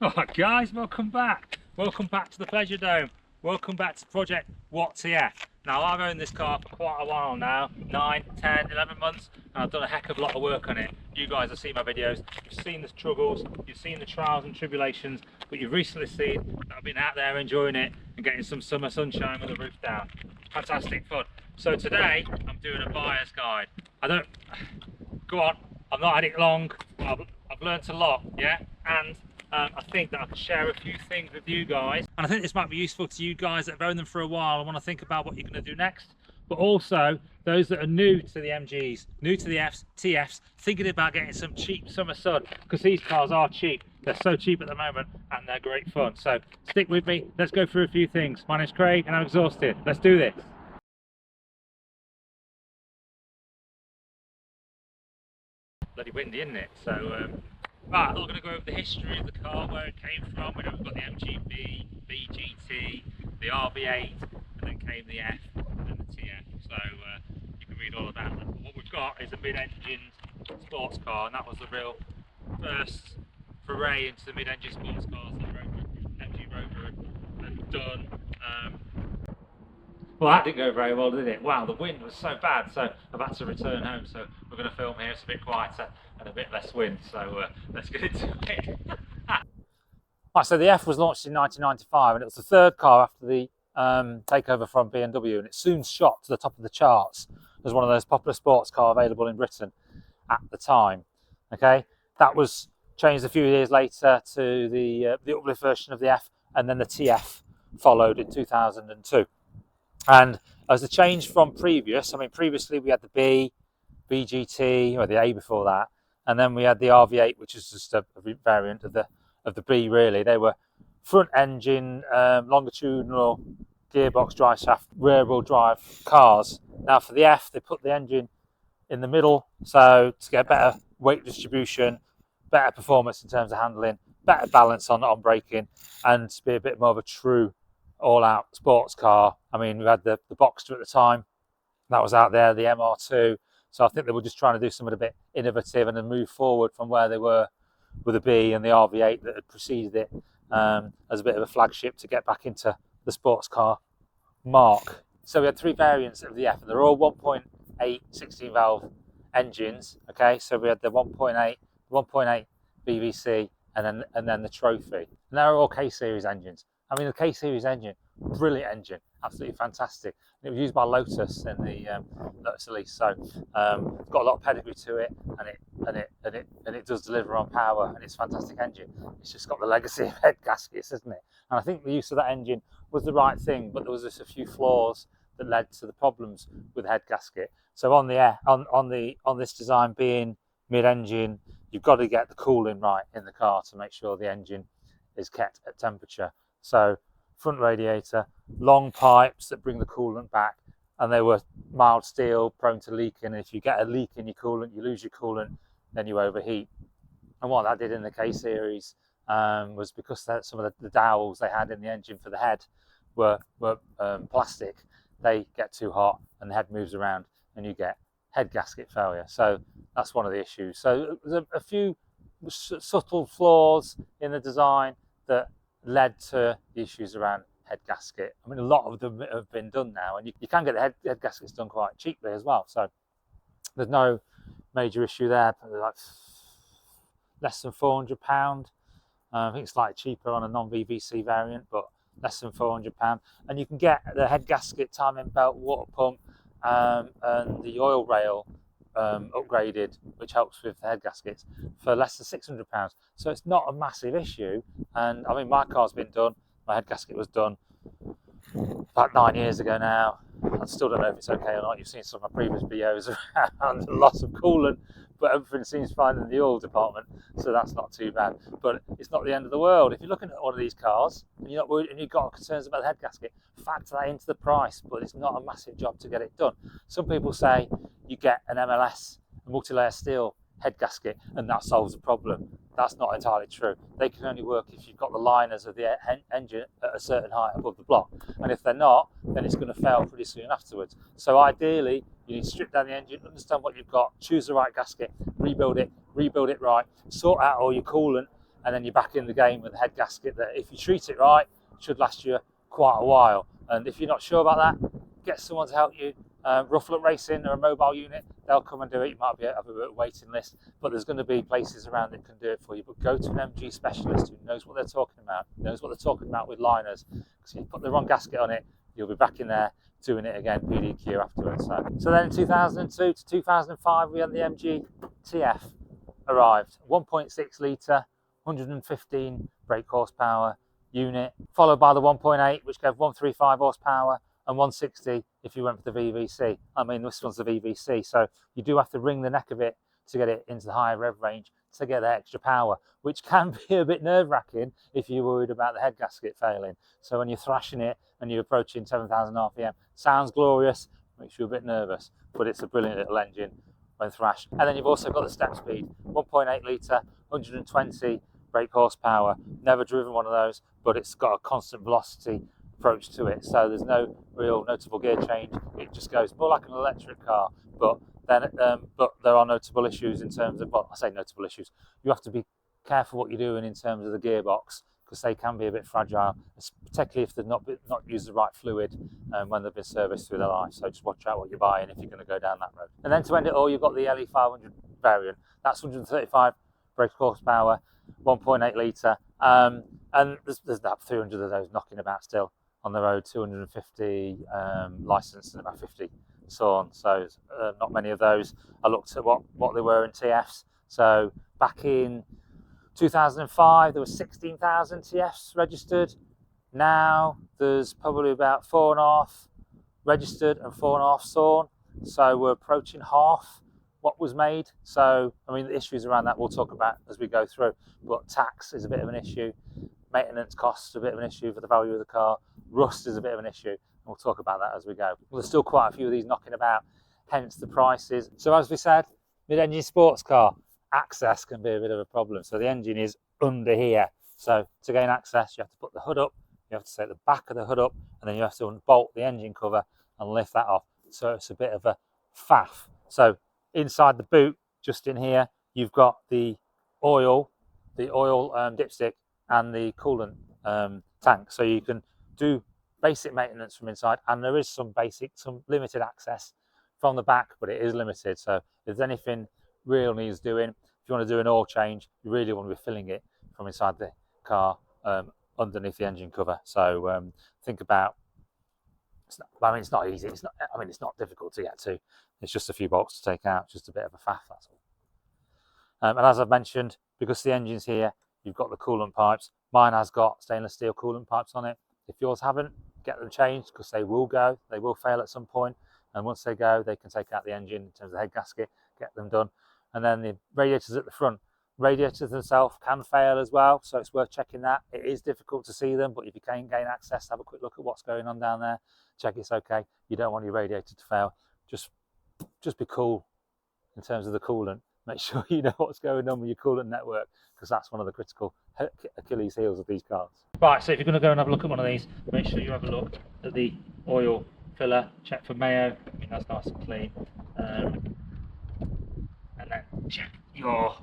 Alright guys, welcome back. Welcome back to the Pleasure Dome. Welcome back to Project WhatTF. Now I've owned this car for quite a while now, 9, 10, 11 months, and I've done a heck of a lot of work on it. You guys have seen my videos, you've seen the struggles, you've seen the trials and tribulations, but you've recently seen that I've been out there enjoying it and getting some summer sunshine with the roof down. Fantastic fun. So today I'm doing a buyer's guide. Go on, I've not had it long, I've learnt a lot, yeah, and I think that I can share a few things with you guys, and I think this might be useful to you guys that have owned them for a while and want to think about what you're going to do next, but also those that are new to the MGs, new to the Fs, TFs, thinking about getting some cheap summer sun, because these cars are cheap. They're so cheap at the moment and they're great fun. So stick with me, let's go through a few things. My name's Craig and I'm exhausted. Let's do this. Bloody windy, isn't it? So right, I'm not going to go over the history of the car, where it came from. We know we've got the MGB, BGT, the RB8, and then came the F and the TF. So you can read all about them. But what we've got is a mid-engined sports car, and that was the real first foray into the mid-engine sports cars that MG Rover had done. Well, that didn't go very well, did it? Wow, the wind was so bad, so I've had to return home. So we're going to film here. It's a bit quieter and a bit less wind. So let's get into it. Right, so the F was launched in 1995, and it was the third car after the takeover from BMW, and it soon shot to the top of the charts as one of those popular sports cars available in Britain at the time. Okay, that was changed a few years later to the uplift version of the F, and then the TF followed in 2002. And as a change from previous, I mean, previously we had the B, BGT, or the A before that, and then we had the RV8, which is just a variant of the B. Really, they were front engine, longitudinal gearbox drive shaft, rear wheel drive cars. Now for the F, they put the engine in the middle, so to get better weight distribution, better performance in terms of handling, better balance on braking, and to be a bit more of a true all-out sports car. I mean, we had the Boxster at the time that was out there, the MR2. So I think they were just trying to do something a bit innovative and then move forward from where they were with the B and the RV8 that had preceded it, as a bit of a flagship to get back into the sports car mark. So we had three variants of the F, and they're all 1.8 16 valve engines. Okay, so we had the 1.8 BBC, and then the Trophy, and they're all K series engines. I mean, the K series engine, brilliant engine, absolutely fantastic. It was used by Lotus in the Lotus Elise, so it's got a lot of pedigree to it, and it does deliver on power, and it's a fantastic engine. It's just got the legacy of head gaskets, isn't it? And I think the use of that engine was the right thing, but there was just a few flaws that led to the problems with the head gasket. So on this design being mid-engine, you've got to get the cooling right in the car to make sure the engine is kept at temperature. So front radiator, long pipes that bring the coolant back, and they were mild steel, prone to leaking. If you get a leak in your coolant, you lose your coolant, then you overheat. And what that did in the K series was, because some of the dowels they had in the engine for the head were plastic, they get too hot and the head moves around and you get head gasket failure. So that's one of the issues. So there's a few subtle flaws in the design that led to the issues around head gasket. I mean, a lot of them have been done now, and you can get the head gaskets done quite cheaply as well. So there's no major issue there. Like less than £400. I think it's slightly cheaper on a non-VVC variant, but less than £400. And you can get the head gasket, timing belt, water pump, and the oil rail upgraded, which helps with the head gaskets, for less than £600. So it's not a massive issue. And I mean, my car's been done, my head gasket was done about 9 years ago now. I still don't know if it's okay or not. You've seen some of my previous videos around the loss of coolant, but everything seems fine in the oil department, so that's not too bad. But it's not the end of the world. If you're looking at one of these cars and you're not worried and you've got concerns about the head gasket, factor that into the price, but it's not a massive job to get it done. Some people say you get an MLS, a multi-layer steel head gasket, and that solves the problem. That's not entirely true. They can only work if you've got the liners of the engine at a certain height above the block, and if they're not, then it's going to fail pretty soon afterwards. So ideally, you need to strip down the engine, understand what you've got, choose the right gasket, rebuild it right, sort out all your coolant, and then you're back in the game with a head gasket that, if you treat it right, should last you quite a while. And if you're not sure about that, get someone to help you. Rough Look Racing or a mobile unit, they'll come and do it. You might have a waiting list, but there's going to be places around that can do it for you. But go to an MG specialist who knows what they're talking about, with liners. Because if you put the wrong gasket on it, you'll be back in there doing it again, PDQ afterwards. So then in 2002 to 2005, we had the MGTF arrived. 1.6 litre, 115 brake horsepower unit, followed by the 1.8, which gave 135 horsepower, and 160 if you went for the VVC. I mean, this one's the VVC, so you do have to wring the neck of it to get it into the higher rev range to get that extra power, which can be a bit nerve-wracking if you're worried about the head gasket failing. So when you're thrashing it and you're approaching 7,000 RPM, sounds glorious, makes you a bit nervous, but it's a brilliant little engine when thrashed. And then you've also got the step speed, 1.8 litre, 120 brake horsepower. Never driven one of those, but it's got a constant velocity approach to it, so there's no real notable gear change. It just goes more like an electric car, but there are notable issues in terms of, well, I say notable issues, you have to be careful what you're doing in terms of the gearbox, because they can be a bit fragile, particularly if they've not used the right fluid when they've been serviced through their life. So just watch out what you're buying if you're going to go down that road. And then to end it all, you've got the LE 500 variant. That's 135 brake horsepower, 1.8 litre, and there's about 300 of those knocking about still on the road, 250 licensed and about 50 sawn, so not many of those. I looked at what they were in TFs. So back in 2005 there were 16,000 TFs registered. Now there's probably about 4.5 registered and 4.5 sawn, so we're approaching half what was made. So I mean, the issues around that we'll talk about as we go through, but tax is a bit of an issue, maintenance costs are a bit of an issue for the value of the car, rust is a bit of an issue. We'll talk about that as we go. Well, there's still quite a few of these knocking about, hence the prices. So as we said, mid-engine sports car, access can be a bit of a problem. So the engine is under here. So to gain access, you have to put the hood up, you have to take the back of the hood up, and then you have to unbolt the engine cover and lift that off. So it's a bit of a faff. So inside the boot, just in here, you've got the oil dipstick and the coolant tank. So you can do basic maintenance from inside, and there is some limited access from the back, but it is limited. So if there's anything real needs doing, if you want to do an oil change, you really want to be filling it from inside the car underneath the engine cover. So think about, it's not easy, it's not difficult to get to, it's just a few bolts to take out, just a bit of a faff, that's all. And as I've mentioned, because the engine's here, you've got the coolant pipes. Mine has got stainless steel coolant pipes on it. If yours haven't, get them changed, because they will fail at some point, and once they go, they can take out the engine in terms of the head gasket, get them done. And then the radiators at the front, radiators themselves can fail as well, so it's worth checking that. It is difficult to see them, but if you can gain access, have a quick look at what's going on down there, check it's okay. You don't want your radiator to fail. Just be cool in terms of the coolant. Make sure you know what's going on with your coolant network, because that's one of the critical Achilles heels of these cars. Right, so if you're going to go and have a look at one of these, make sure you have a look at the oil filler, check for mayo, I mean that's nice and clean, and then check your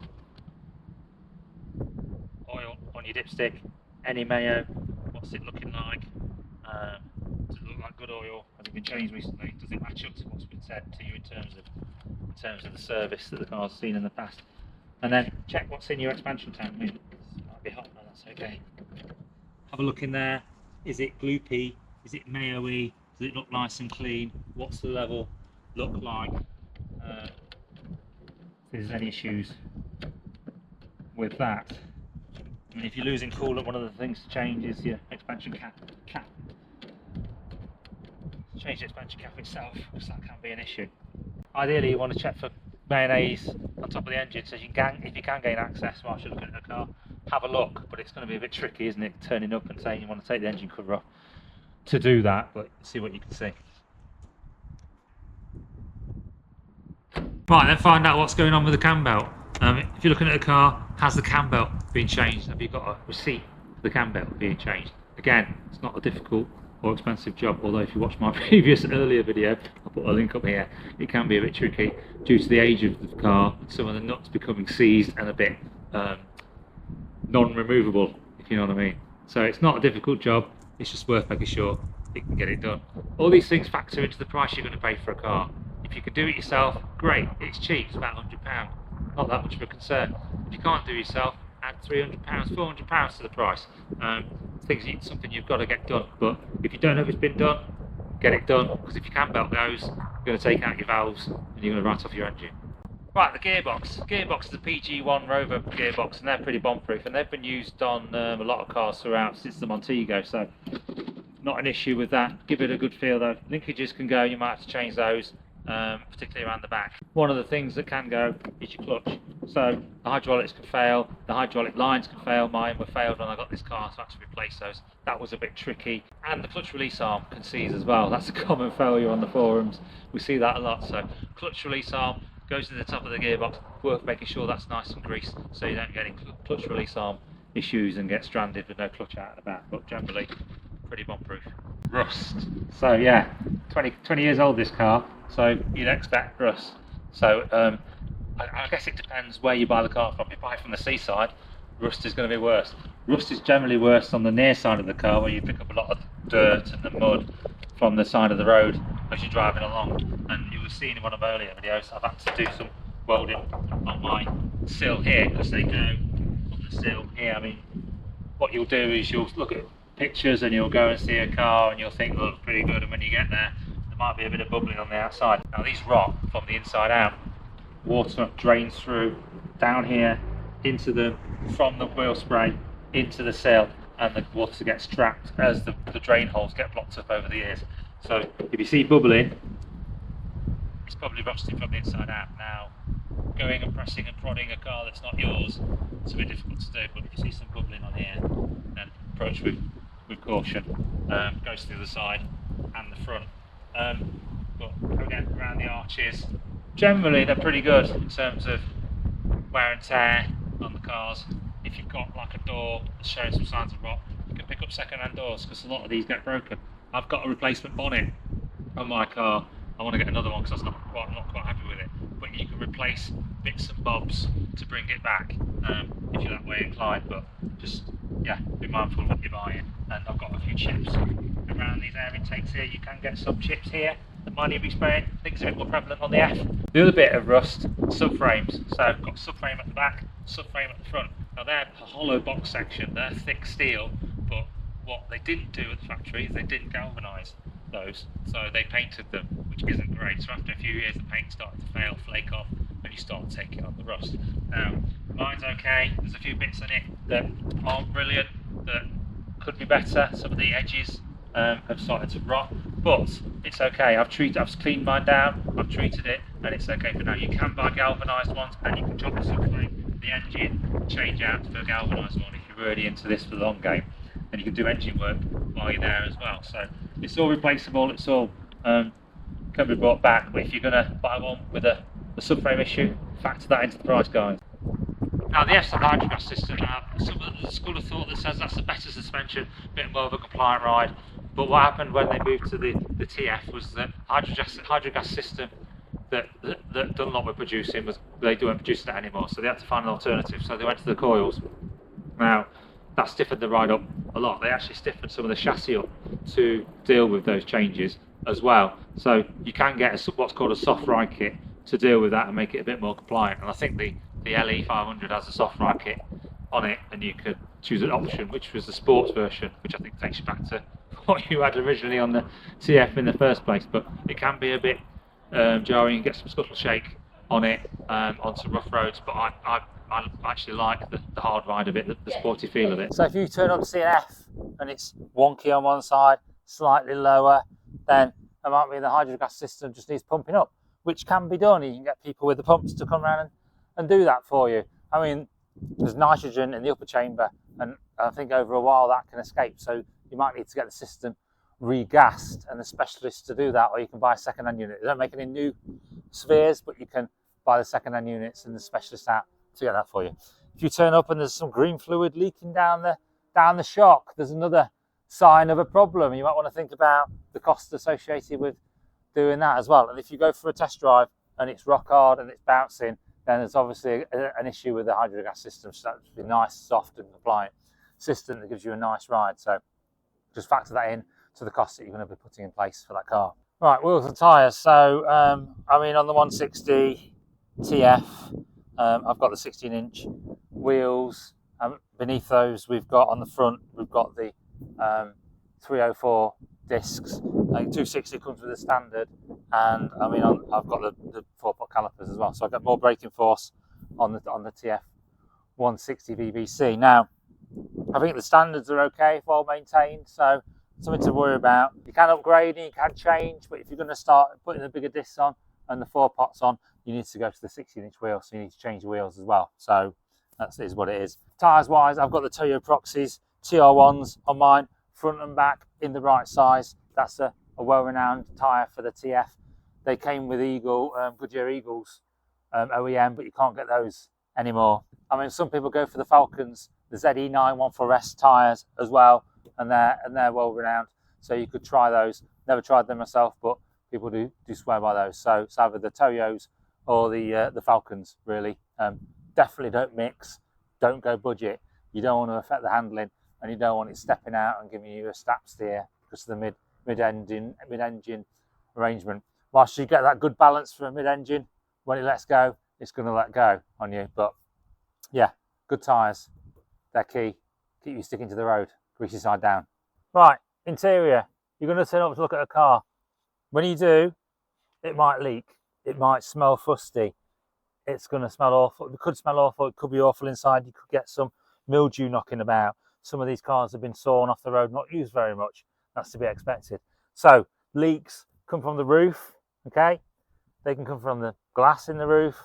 oil on your dipstick, any mayo, what's it looking like, does it look like good oil, has it been changed recently, does it match up to what's been said to you in terms of the service that the car's seen in the past, and then check what's in your expansion tank. I mean, it might be hot, but that's okay. Have a look in there. Is it gloopy? Is it mayo-y? Does it look nice and clean? What's the level look like? If there's any issues with that. I mean, if you're losing coolant, one of the things to change is your expansion cap. Change the expansion cap itself, because that can be an issue. Ideally, you want to check for mayonnaise on top of the engine, so if you can gain access whilst you're looking at the car, have a look. But it's going to be a bit tricky, isn't it, turning up and saying you want to take the engine cover off to do that, but see what you can see. Right, then find out what's going on with the cam belt. If you're looking at a car, has the cam belt been changed? Have you got a receipt for the cam belt being changed? Again, it's not a difficult or expensive job, although if you watch my earlier video, I'll put a link up here, it can be a bit tricky due to the age of the car, some of the nuts becoming seized and a bit non-removable, if you know what I mean. So it's not a difficult job, it's just worth making sure you can get it done. All these things factor into the price you're going to pay for a car. If you can do it yourself, great, it's cheap, it's about £100, not that much of a concern. If you can't do it yourself, add £300, £400 to the price. Something you've got to get done, but if you don't know if it's been done, get it done, because if you can belt those, you're going to take out your valves and you're going to write off your engine. Right, the gearbox. Gearbox is a PG1 Rover gearbox, and they're pretty bomb-proof, and they've been used on a lot of cars throughout since the Montego, so not an issue with that. Give it a good feel though. Linkages can go, you might have to change those, particularly around the back. One of the things that can go is your clutch. So the hydraulics can fail, the hydraulic lines can fail. Mine were failed when I got this car, so I had to replace those. That was a bit tricky. And the clutch release arm can seize as well. That's a common failure on the forums. We see that a lot. So clutch release arm goes to the top of the gearbox. Worth making sure that's nice and greased so you don't get any clutch release arm issues and get stranded with no clutch out of the back. But generally, pretty bomb-proof. Rust. So yeah, 20 years old this car, so you'd expect rust. So I guess it depends where you buy the car from. If you buy from the seaside, rust is going to be worse. Rust is generally worse on the near side of the car, where you pick up a lot of dirt and the mud from the side of the road as you're driving along. And you were seeing in one of my earlier videos, I've had to do some welding on my sill here, because they go on the sill here. I mean, what you'll do is you'll look at pictures and you'll go and see a car and you'll think it looks pretty good, and when you get there, there might be a bit of bubbling on the outside. Now these rot from the inside out. Water drains through down here into them from the wheel spray into the sill, and the water gets trapped as the drain holes get blocked up over the years. So if you see bubbling, it's probably rusting from the inside out. Now, going and pressing and prodding a car that's not yours, it's a bit difficult to do, but if you see some bubbling on here, then approach with caution. Goes to the other side and the front. But again, around the arches, generally they're pretty good in terms of wear and tear on the cars. If you've got like a door that's showing some signs of rot, you can pick up second-hand doors, because a lot of these get broken. I've got a replacement bonnet on my car. I want to get another one because I'm not quite happy with it. But you can replace bits and bobs to bring it back if you're that way inclined. But just, yeah, be mindful of what you're buying. And I've got a few chips around these air intakes here. You can get some chips here that might need to be spraying. I think it's a bit more prevalent on the F. The other bit of rust, subframes. So I've got subframe at the back, subframe at the front. Now they're a hollow box section, they're thick steel, but what they didn't do at the factory is they didn't galvanise those, so they painted them, which isn't great. So after a few years the paint started to fail, flake off, and you start taking on the rust. Now mine's okay, there's a few bits in it that aren't brilliant, that could be better. Some of the edges have started to rot, but it's okay. I've cleaned mine down, I've treated it, and it's okay for now. You can buy galvanised ones, and you can chop the subframe, the engine, change out to a galvanised one if you're really into this for the long game, and you can do engine work while you're there as well. So it's all replaceable, it's all can be brought back. But if you're going to buy one with a subframe issue, factor that into the price, guys. Now the F's the hydrogas system. Now some of the school of thought that says that's a better suspension, a bit more of a compliant ride. But what happened when they moved to the TF was that hydrogas system that Dunlop were producing, they weren't producing that anymore, so they had to find an alternative. So they went to the coils. Now that stiffened the ride up a lot. They actually stiffened some of the chassis up to deal with those changes as well. So you can get what's called a soft ride kit to deal with that and make it a bit more compliant. And I think the LE 500 has a soft ride kit on it, and you could choose an option which was the sports version, which I think takes you back to what you had originally on the TF in the first place. But it can be a bit jarring, get some scuttle shake on it on some rough roads, but I actually like the hard ride of it, the sporty feel of it. So if you turn up to see an F and it's wonky on one side, slightly lower, then it might be the hydrogas system just needs pumping up, which can be done. You can get people with the pumps to come around and do that for you. I mean, there's nitrogen in the upper chamber, and I think over a while that can escape, so you might need to get the system regassed and the specialist to do that, or you can buy a second-hand unit. They don't make any new spheres, but you can buy the second-hand units and the specialist out to get that for you. If you turn up and there's some green fluid leaking down the shock, there's another sign of a problem. You might want to think about the cost associated with doing that as well. And if you go for a test drive and it's rock hard and it's bouncing, then there's obviously an issue with the hydrogas system. So that would be nice, soft and compliant system that gives you a nice ride. So just factor that in to the cost that you're going to be putting in place for that car. Right, wheels and tyres. So I mean, on the 160 TF, I've got the 16-inch wheels. Beneath those, we've got on the front, we've got the 304 discs. 260 comes with the standard, and I mean, I've got the 4-pot calipers as well, so I've got more braking force on the TF 160 VBC. Now, I think the standards are okay, well maintained, so something to worry about. You can upgrade and you can change, but if you're going to start putting the bigger discs on and the 4-pots on, you need to go to the 16-inch wheel, so you need to change the wheels as well. So that is what it is. Tyres wise, I've got the Toyo Proxys TR1s on mine, front and back in the right size. That's a well-renowned tyre for the TF. They came with Goodyear Eagles OEM, but you can't get those anymore. I mean, some people go for the Falcons, the ZE 914S tyres as well, and they're well-renowned. So you could try those. Never tried them myself, but people do swear by those. So it's either the Toyos or the Falcons, really. Definitely don't mix. Don't go budget. You don't want to affect the handling, and you don't want it stepping out and giving you a stap steer because of the mid-engine arrangement. Whilst you get that good balance for a mid-engine, when it lets go, it's going to let go on you. But yeah, good tyres, they're key. Keep you sticking to the road, greasy side down. Right, interior. You're going to turn up to look at a car. When you do, it might leak. It might smell fusty. It's going to smell awful. It could smell awful. It could be awful inside. You could get some mildew knocking about. Some of these cars have been sawn off the road, not used very much. That's to be expected. So leaks come from the roof, okay? They can come from the glass in the roof.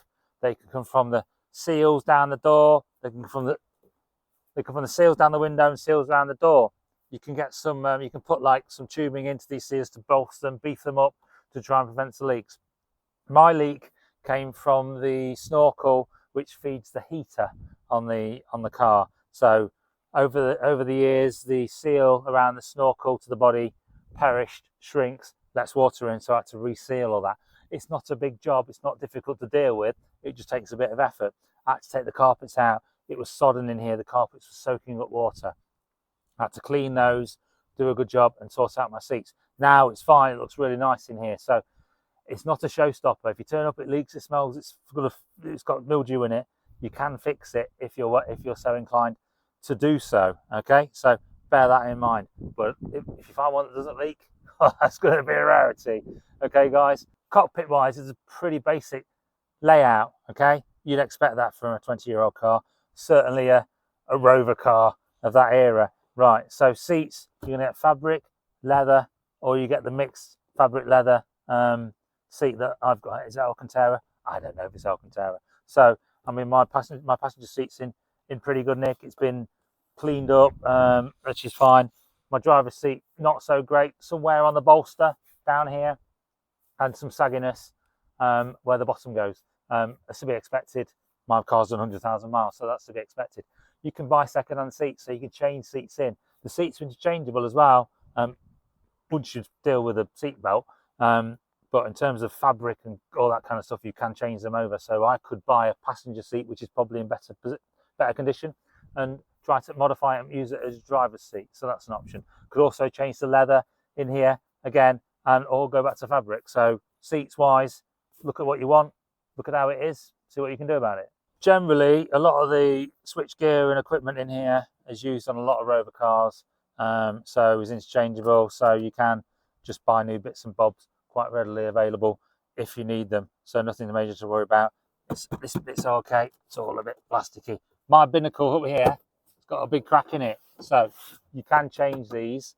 They can come from the seals down the door. They come from the seals down the window and seals around the door. You can get some, you can put like some tubing into these seals to bolster them, beef them up to try and prevent the leaks. My leak came from the snorkel, which feeds the heater on the car. So over the years, the seal around the snorkel to the body perished, shrinks, lets water in, so I had to reseal all that. It's not a big job. It's not difficult to deal with. It just takes a bit of effort. I had to take the carpets out. It was sodden in here. The carpets were soaking up water. I had to clean those, do a good job, and sort out my seats. Now it's fine. It looks really nice in here. So it's not a showstopper. If you turn up, it leaks, it smells, it's got mildew in it. You can fix it if you're so inclined to do so. Okay, so bear that in mind. But if you find one that doesn't leak, that's going to be a rarity. Okay, guys. Cockpit wise, it's a pretty basic layout. Okay, you'd expect that from a 20-year-old car. Certainly a Rover car of that era. Right. So seats, you're gonna get fabric, leather, or you get the mixed fabric leather seat that I've got. Is it Alcantara? I don't know if it's Alcantara. So I mean, my passenger seat's in pretty good nick. It's been cleaned up, which is fine. My driver's seat, not so great. Some wear on the bolster down here, and some sagginess where the bottom goes. That's to be expected. My car's done 100,000 miles, so that's to be expected. You can buy second-hand seats, so you can change seats in. The seats are interchangeable as well. Once you deal with a seat belt, but in terms of fabric and all that kind of stuff, you can change them over. So I could buy a passenger seat, which is probably in better condition, and try to modify it and use it as a driver's seat. So that's an option. Could also change the leather in here again, and or go back to fabric. So seats-wise, look at what you want, look at how it is, see what you can do about it. Generally, a lot of the switchgear and equipment in here is used on a lot of Rover cars, so it's interchangeable, so you can just buy new bits and bobs quite readily available if you need them, so nothing major to worry about. This bit's okay, it's all a bit plasticky. My binnacle up here, it's got a big crack in it, so you can change these.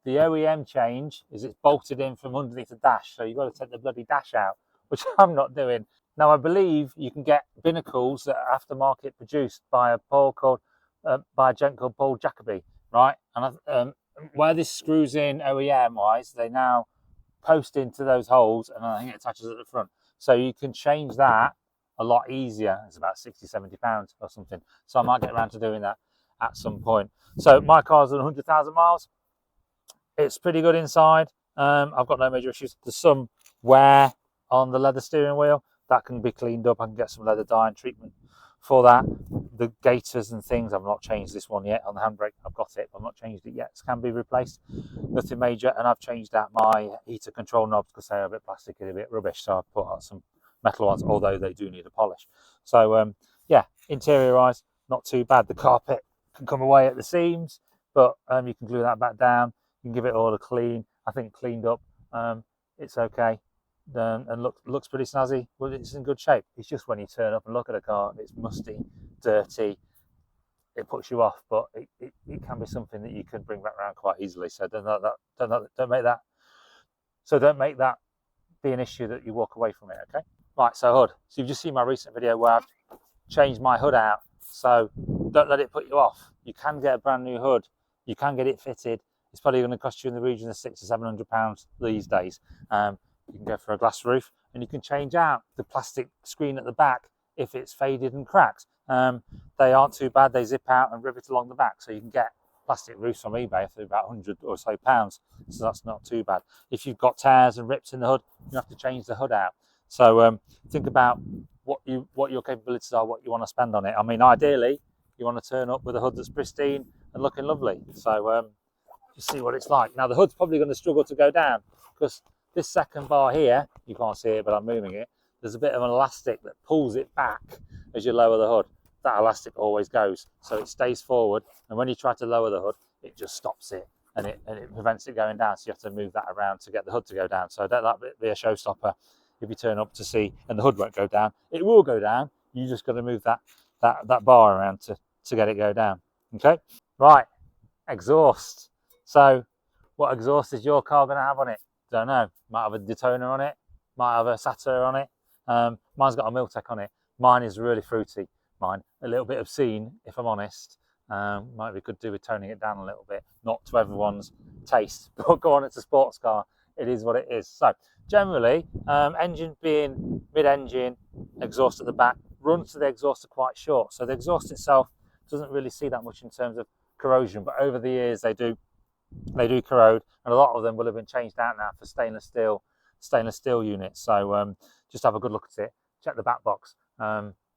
The OEM change is it's bolted in from underneath the dash, so you've got to take the bloody dash out, which I'm not doing. Now, I believe you can get binnacles that are aftermarket produced by a gent called Paul Jacoby, right? And where this screws in OEM-wise, they now post into those holes, and I think it attaches at the front. So you can change that a lot easier. It's about 60, 70 pounds or something. So I might get around to doing that at some point. So my car's done 100,000 miles. It's pretty good inside. I've got no major issues. There's some wear on the leather steering wheel, that can be cleaned up. I can get some leather dyeing treatment for that. The gaiters and things, I've not changed this one yet on the handbrake. I've got it, but I've not changed it yet. It can be replaced, nothing major. And I've changed out my heater control knobs because they're a bit plasticky, a bit rubbish. So I've put out some metal ones, although they do need a polish. So yeah, interior wise, not too bad. The carpet can come away at the seams, but you can glue that back down. You can give it all a clean. I think cleaned up, it's okay. And looks pretty snazzy. Well, it's in good shape. It's just when you turn up and look at a car, it's musty, dirty, it puts you off. But it can be something that you can bring back around quite easily. So don't make that. So don't make that be an issue that you walk away from it. Okay. Right. So hood. So you've just seen my recent video where I've changed my hood out. So don't let it put you off. You can get a brand new hood. You can get it fitted. It's probably going to cost you in the region of £600 to £700 these days. You can go for a glass roof, and you can change out the plastic screen at the back if it's faded and cracked. They aren't too bad. They zip out and rivet along the back, so you can get plastic roofs from eBay for about £100 or so. So that's not too bad. If you've got tears and rips in the hood, you have to change the hood out. So think about what your capabilities are, what you want to spend on it. I mean, ideally, you want to turn up with a hood that's pristine and looking lovely. So just see what it's like. Now the hood's probably going to struggle to go down because this second bar here, you can't see it, but I'm moving it. There's a bit of an elastic that pulls it back as you lower the hood. That elastic always goes, so it stays forward. And when you try to lower the hood, it just stops it, and it prevents it going down. So you have to move that around to get the hood to go down. So don't let that be a showstopper. If you turn up to see and the hood won't go down, it will go down. You just got to move that bar around to get it go down. Okay, right. Exhaust. So what exhaust is your car going to have on it? Don't know. Might have a Daytona on it, might have a Satyr on it. Mine's got a Miltec on it. Mine is really fruity. Mine a little bit obscene, if I'm honest. Might be good to do with toning it down a little bit. Not to everyone's taste, but go on, it's a sports car. It is what it is. So generally, engine being mid-engine, exhaust at the back, runs to the exhaust are quite short. So the exhaust itself doesn't really see that much in terms of corrosion, but over the years they do corrode, and a lot of them will have been changed out now for stainless steel units. So just have a good look at it, check the back box,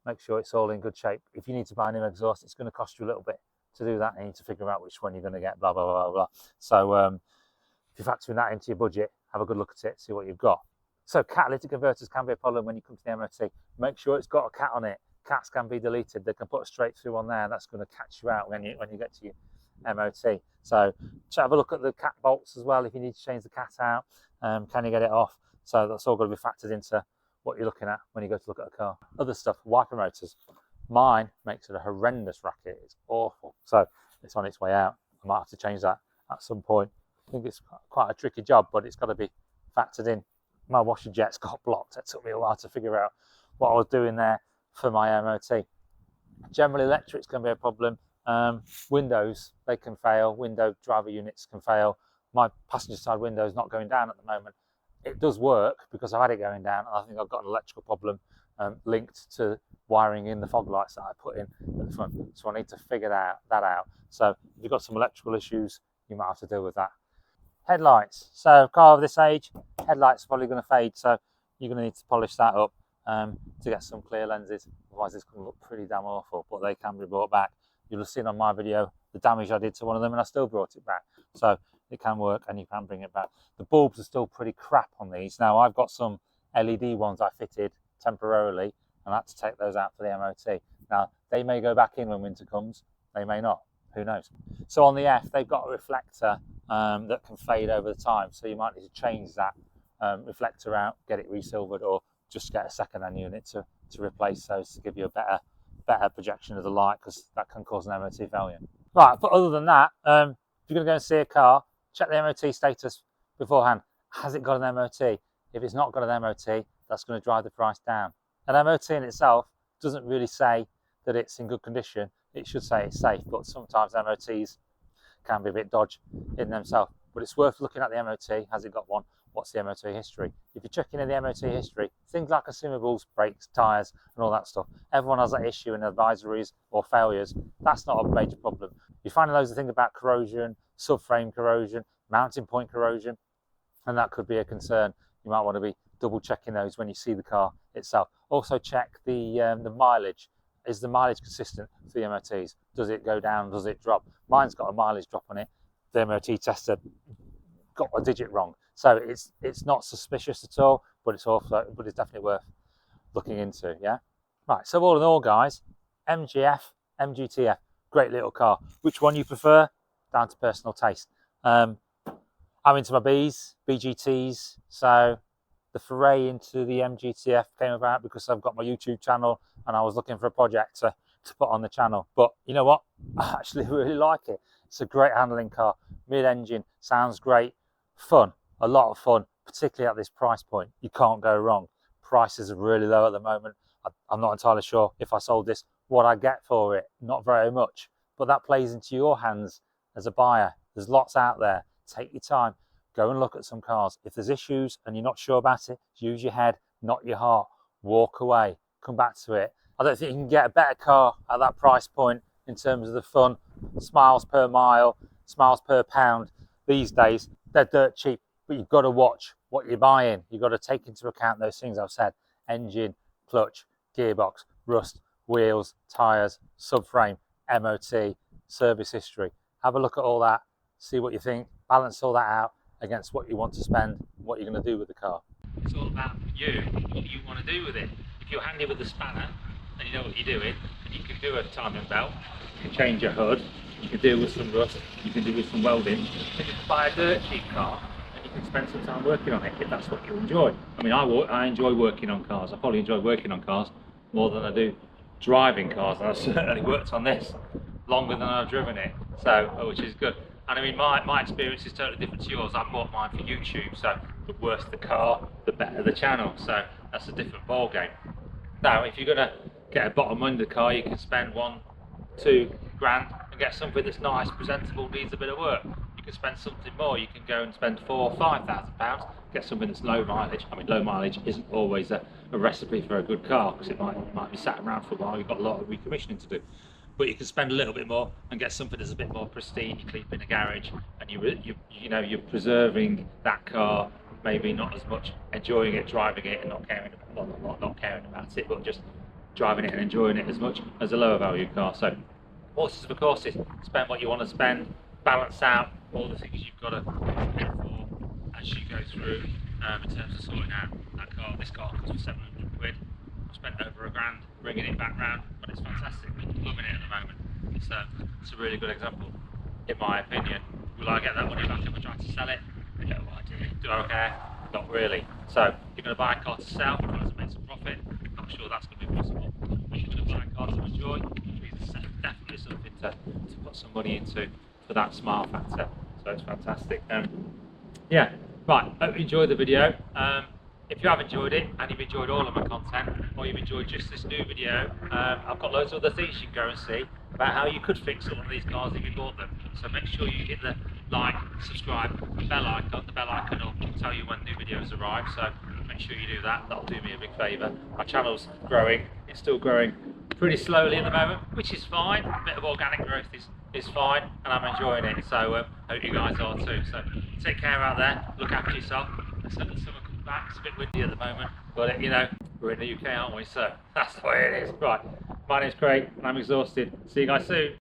make sure it's all in good shape. If you need to buy a new exhaust, it's going to cost you a little bit to do that, and you need to figure out which one you're going to get, blah blah blah blah. So if you're factoring that into your budget, have a good look at it, see what you've got. So catalytic converters can be a problem when you come to the MOT. Make sure it's got a cat on it. Cats can be deleted. They can put a straight through on there, and that's going to catch you out when you get to your MOT. So have a look at the cat bolts as well if you need to change the cat out. Can you get it off? So that's all got to be factored into what you're looking at when you go to look at a car. Other stuff, wiper motors. Mine makes it a horrendous racket. It's awful. So it's on its way out. I might have to change that at some point. I think it's quite a tricky job, but it's got to be factored in. My washer jets got blocked. It took me a while to figure out what I was doing there for my MOT. Generally, electrics can be a problem. Windows, they can fail. Window driver units can fail. My passenger side window is not going down at the moment. It does work because I've had it going down, and I think I've got an electrical problem linked to wiring in the fog lights that I put in at the front. So I need to figure that out. So if you've got some electrical issues, you might have to deal with that. Headlights. So car of this age, headlights are probably going to fade, so you're going to need to polish that up to get some clear lenses. Otherwise it's going to look pretty damn awful, but they can be brought back. You'll have seen on my video the damage I did to one of them, and I still brought it back. So it can work, and you can bring it back. The bulbs are still pretty crap on these. Now I've got some LED ones I fitted temporarily, and I had to take those out for the MOT. Now they may go back in when winter comes, they may not, who knows. So on the F, they've got a reflector that can fade over the time, so you might need to change that reflector out, get it resilvered, or just get a second-hand unit to replace those to give you a better projection of the light, because that can cause an MOT failure. Right, but other than that, if you're going to go and see a car, check the MOT status beforehand. Has it got an MOT? If it's not got an MOT, that's going to drive the price down. An MOT in itself doesn't really say that it's in good condition. It should say it's safe, but sometimes MOTs can be a bit dodgy in themselves. But it's worth looking at the MOT. Has it got one? What's the MOT history? If you're checking in the MOT history, things like consumables, brakes, tyres, and all that stuff, everyone has that issue in advisories or failures. That's not a major problem. You're finding loads of things about corrosion, subframe corrosion, mounting point corrosion, and that could be a concern. You might want to be double checking those when you see the car itself. Also check the mileage. Is the mileage consistent for the MOTs? Does it go down? Does it drop? Mine's got a mileage drop on it. The MOT tester got a digit wrong, so it's not suspicious at all, but it's definitely worth looking into. Yeah, right. So all in all, guys, MGF, MGTF, great little car. Which one you prefer? Down to personal taste. I'm into my BGTs, so the foray into the MGTF came about because I've got my YouTube channel and I was looking for a project to put on the channel. But you know what? I actually really like it. It's a great handling car, mid-engine, sounds great, fun, a lot of fun, particularly at this price point. You can't go wrong. Prices are really low at the moment. I'm not entirely sure if I sold this, what I get for it, not very much. But that plays into your hands as a buyer. There's lots out there. Take your time. Go and look at some cars. If there's issues and you're not sure about it, use your head, not your heart. Walk away. Come back to it. I don't think you can get a better car at that price point in terms of the fun. Smiles per mile, smiles per pound. These days, they're dirt cheap, but you've got to watch what you're buying. You've got to take into account those things I've said. Engine, clutch, gearbox, rust, wheels, tyres, subframe, MOT, service history. Have a look at all that. See what you think. Balance all that out against what you want to spend, what you're going to do with the car. It's all about you, what you want to do with it. If you're handy with the spanner and you know what you're doing, and you can do a timing belt, you can change your hood, you can deal with some rust, you can do with some welding, then you can buy a dirt cheap car and you can spend some time working on it if that's what you enjoy. I mean, I enjoy working on cars. I probably enjoy working on cars more than I do driving cars, and I've certainly worked on this longer than I've driven it, so which is good. And I mean, my experience is totally different to yours. I bought mine for YouTube, so the worse the car, the better the channel. So that's a different ball game. Now, if you're gonna get a bottom end of the car, you can spend $1-2 grand and get something that's nice, presentable, needs a bit of work. You can spend something more. You can go and spend £4,000 or £5,000, get something that's low mileage. I mean, low mileage isn't always a recipe for a good car, because it might be sat around for a while. You've got a lot of recommissioning to do. But you can spend a little bit more and get something that's a bit more pristine. You keep in a garage, and you're preserving that car. Maybe not as much enjoying it, driving it, and not caring about it, but just driving it and enjoying it as much as a lower value car. So, horses for courses. Spend what you want to spend. Balance out all the things you've got to pay for as you go through in terms of sorting out that car. This car costs me 700 quid. I've spent over £1 grand bringing it back round, but it's fantastic. I'm loving it at the moment. It's a really good example, in my opinion. Will I get that money back if I try to sell it? No idea. Do I care? Not really. So, if you're going to buy a car to sell, trying to make some profit, I'm sure that's going to be possible. If you're going to buy a car to enjoy, it's definitely something to put some money into for that smile factor. So it's fantastic. Yeah, right. Hope you enjoyed the video. If you have enjoyed it, and you've enjoyed all of my content, or you've enjoyed just this new video, I've got loads of other things you can go and see about how you could fix some of these cars if you bought them. So make sure you hit the like, subscribe, bell icon. The bell icon will tell you when new videos arrive, so make sure you do that. That'll do me a big favour. My channel's growing. It's still growing pretty slowly at the moment, which is fine. A bit of organic growth is fine, and I'm enjoying it. So hope you guys are too. So take care out there. Look after yourself. The summer comes back. It's a bit windy at the moment, but we're in the UK, aren't we? So that's the way it is. Right. My name's Craig, and I'm exhausted. See you guys soon.